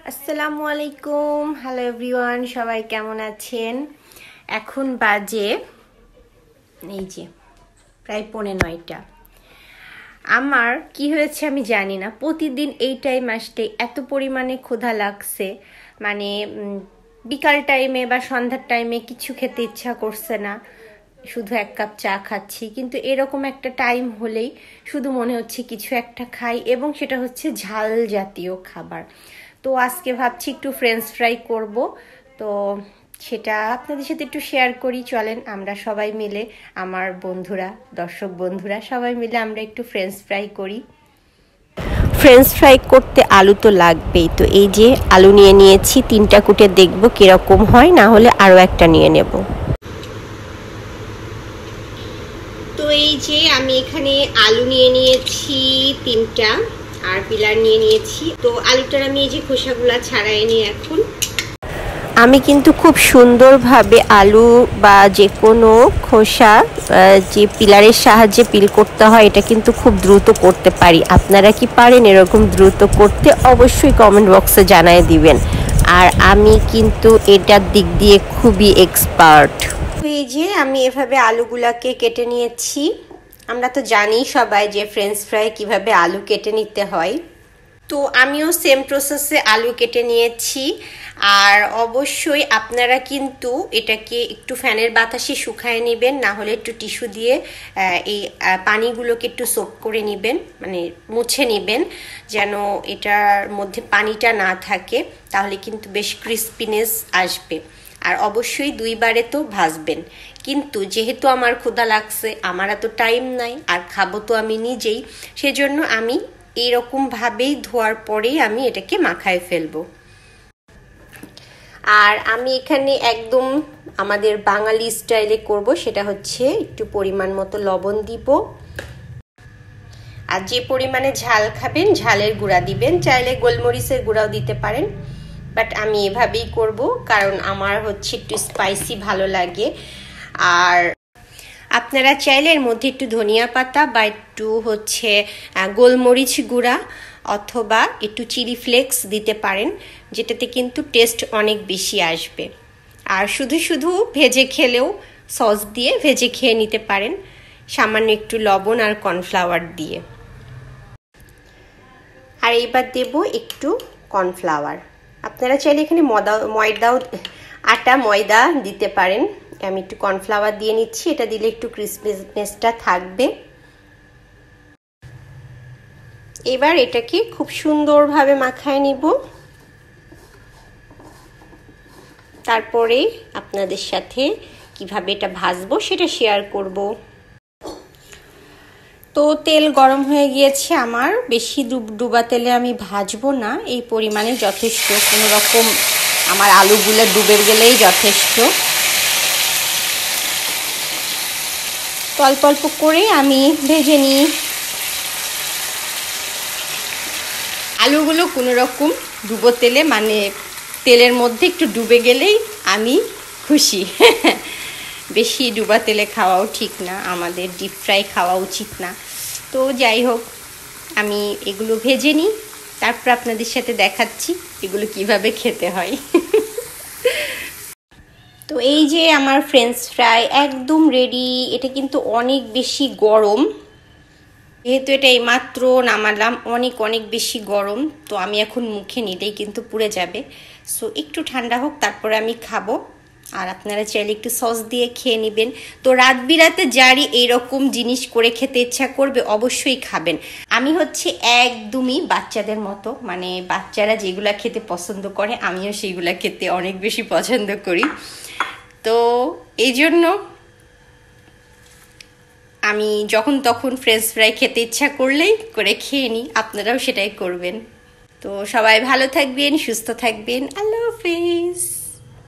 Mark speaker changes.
Speaker 1: আসসালামু আলাইকুম, hello everyone, সবাই কেমন আছেন? এখন বাজে এই যে প্রায় 9:15। আমার কি হয়েছে আমি জানি না, প্রতিদিন এই টাইম আসতে এত পরিমাণে ক্ষুধা লাগছে, মানে বিকাল টাইমে বা সন্ধ্যার টাইমে কিছু খেতে ইচ্ছা করছে না, শুধু এক কাপ চা খাচ্ছি। কিন্তু এরকম একটা টাইম হলেই শুধু মনে হচ্ছে কিছু একটা খাই, এবং সেটা হচ্ছে ঝাল জাতীয় খাবার। তো আজকে ভাবছি একটু ফ্রেঞ্চ ফ্রাই করব, তো সেটা আপনাদের সাথে একটু শেয়ার করি। চলেন আমরা সবাই মিলে, আমার বন্ধুরা, দর্শক বন্ধুরা সবাই মিলে আমরা একটু ফ্রেঞ্চ ফ্রাই করি। ফ্রেঞ্চ ফ্রাই করতে আলু তো লাগবেই, তো এই যে আলু নিয়ে নিয়েছি 3টা কুটে, দেখব কিরকম হয়, না হলে আরও একটা নিয়ে নেব। তো এই যে আমি এখানে আলু নিয়ে নিয়েছি 3টা, আর পিলার নিয়ে নিয়েছি। তো আলুটার আমি এই যে খোসাগুলা ছাড়াই নিয়ে এখন আমি কিন্তু খুব সুন্দরভাবে আলু বা যে কোনো খোসা যে পিলারের সাহায্যে পিল করতে হয়, এটা কিন্তু খুব দ্রুত করতে পারি। আপনারা কি পারেন এরকম দ্রুত করতে? অবশ্যই কমেন্ট বক্সে জানায় দিবেন। আর আমি কিন্তু এটার দিক দিয়ে খুবই এক্সপার্ট। এই যে আমি এভাবে আলুগুলাকে কেটে নিয়েছি। আমরা তো জানি সবাই যে ফ্রেঞ্চ ফ্রাই কিভাবে আলু কেটে নিতে হয়, তো আমিও সেম প্রসেসে আলু কেটে নিয়েছি। আর অবশ্যই আপনারা কিন্তু এটাকে একটু ফ্যানের বাতাসে শুকায় নেবেন, না হলে একটু টিস্যু দিয়ে এই পানিগুলোকে একটু সোক করে নেবেন, মানে মুছে নেবেন, যেন এটার মধ্যে পানিটা না থাকে, তাহলে কিন্তু বেশ ক্রিস্পিনেস আসবে। আর অবশ্যই 2বারে তো ভাজবেন। কিন্তু যেহেতু আমার ক্ষুধা লাগছে, আমার এত টাইম নাই, আর খাবো তো আমি নিজেই, সেজন্য আমি এইরকমভাবেই ধোয়ার পরেই আমি এটাকে মাখায় ফেলবো। আর আমি এখানে একদম আমাদের বাঙালি স্টাইলে করব, সেটা হচ্ছে একটু পরিমাণ মতো লবণ দিব, আর যে পরিমাণে ঝাল খাবেন ঝালের গুঁড়া দিবেন, চাইলে গোলমরিচের গুঁড়াও দিতে পারেন, বাট আমি এভাবেই করব কারণ আমার হচ্ছে একটু স্পাইসি ভালো লাগে। আর আপনারা চাইলে এর মধ্যে একটু ধনিয়া পাতা বা একটু হচ্ছে গোলমরিচ গুঁড়া অথবা একটু চিলি ফ্লেক্স দিতে পারেন, যেটাতে কিন্তু টেস্ট অনেক বেশি আসবে। আর শুধু শুধু ভেজে খেলেও সস দিয়ে ভেজে খেয়ে নিতে পারেন, সামান্য একটু লবণ আর কর্নফ্লাওয়ার দিয়ে। আর এইবার দেব একটু কর্নফ্লাওয়ার। আপনারা চাইলে এখানে ময়দা দিতে পারেন, আমি একটু কর্নফ্লাওয়ার দিয়ে নিচ্ছি, এটা দিলে একটু ক্রিসপিনেসটা থাকবে। এবার এটাকে খুব সুন্দরভাবে মাখায় নিব, তারপরে আপনাদের সাথে কিভাবে এটা ভাজবো সেটা শেয়ার করব। তো তেল গরম হয়ে গিয়েছে আমার, বেশি ডুবা তেলে আমি ভাজবো না, এই পরিমাণে যথেষ্ট, কোনো রকম আমার আলুগুলো ডুবে গেলেই যথেষ্ট। তো অল্প অল্প করে আমি ভেজে নিই আলুগুলো, কোনো রকম ডুবো তেলে, মানে তেলের মধ্যে একটু ডুবে গেলেই আমি খুশি। বেশি ডুবা তেলে খাওয়াও ঠিক না, আমাদের ডিপ ফ্রাই খাওয়া উচিত না। তো যাই হোক, আমি এগুলো ভেজে নিই, তারপর আপনাদের সাথে দেখাচ্ছি এগুলো কিভাবে খেতে হয়। তো এই যে আমার ফ্রেঞ্চ ফ্রাই একদম রেডি। এটা কিন্তু অনেক বেশি গরম, যেহেতু এটা এইমাত্র নামালাম, অনেক অনেক বেশি গরম, তো আমি এখন মুখে নিলেই কিন্তু পুড়ে যাবে। সো একটু ঠান্ডা হোক, তারপরে আমি খাবো। আর আপনারা চাইলে একটু সস দিয়ে খেয়ে নেবেন। তো রাত বিরাতে যারই এইরকম জিনিস করে খেতে ইচ্ছা করবে অবশ্যই খাবেন। আমি হচ্ছে একদমই বাচ্চাদের মতো, মানে বাচ্চারা যেগুলা খেতে পছন্দ করে আমিও সেইগুলা খেতে অনেক বেশি পছন্দ করি। তো এই জন্য আমি যখন তখন ফ্রেঞ্চ ফ্রাই খেতে ইচ্ছা করলেই করে খেয়ে নিই, আপনারাও সেটাই করবেন। তো সবাই ভালো থাকবেন, সুস্থ থাকবেন, আল্লাহ হাফেজ।